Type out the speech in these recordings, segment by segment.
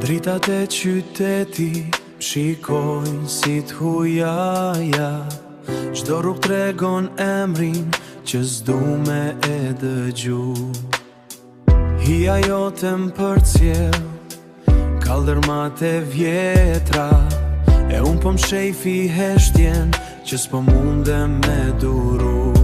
Dritat e qyteti shikojnë si t'hujaja, çdo rrugë tregon emrin që s'du me e dëgju. Hija jote m'përcjell kaldërmat e vjetra, e unë po m'shejfi heshtjen që s'po mundem me duru.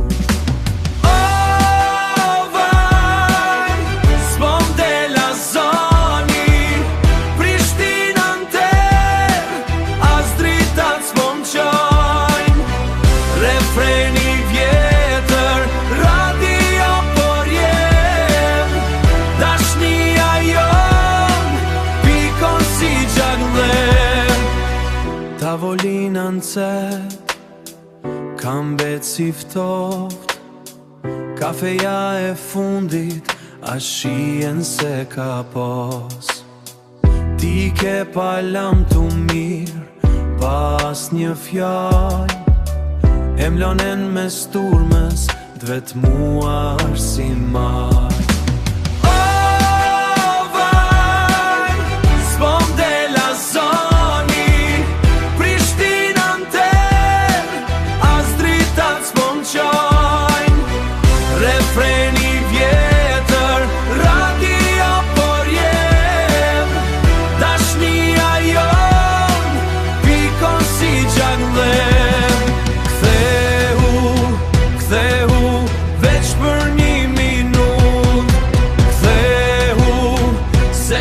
Tavolina n'cet, kam bet si ftoft, kafeja e fundit, a shien se ka pos. Ti ke palam t'u mirë, pas një fjall, e mlonen me sturmës, dvet mua është si maj.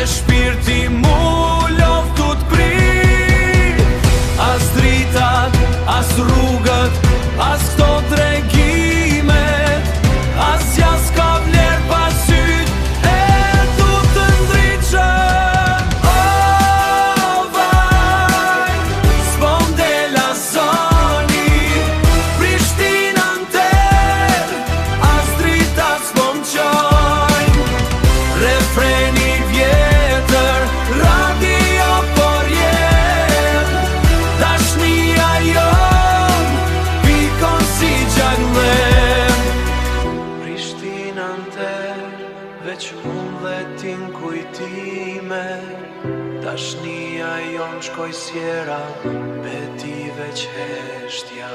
Shpirti mu loftu t'pri, as dritat, as rrugët, as këto tregimet, as jas ka vler pasyt, e tu të ndriqen. O vaj, s'po m'dela zoni, Prishtina n'ter, as dritat s'po m'qojnë, refreni veç unë dhe tin kujtime, dashnia jon shkoj sjera, beti veç heshtja.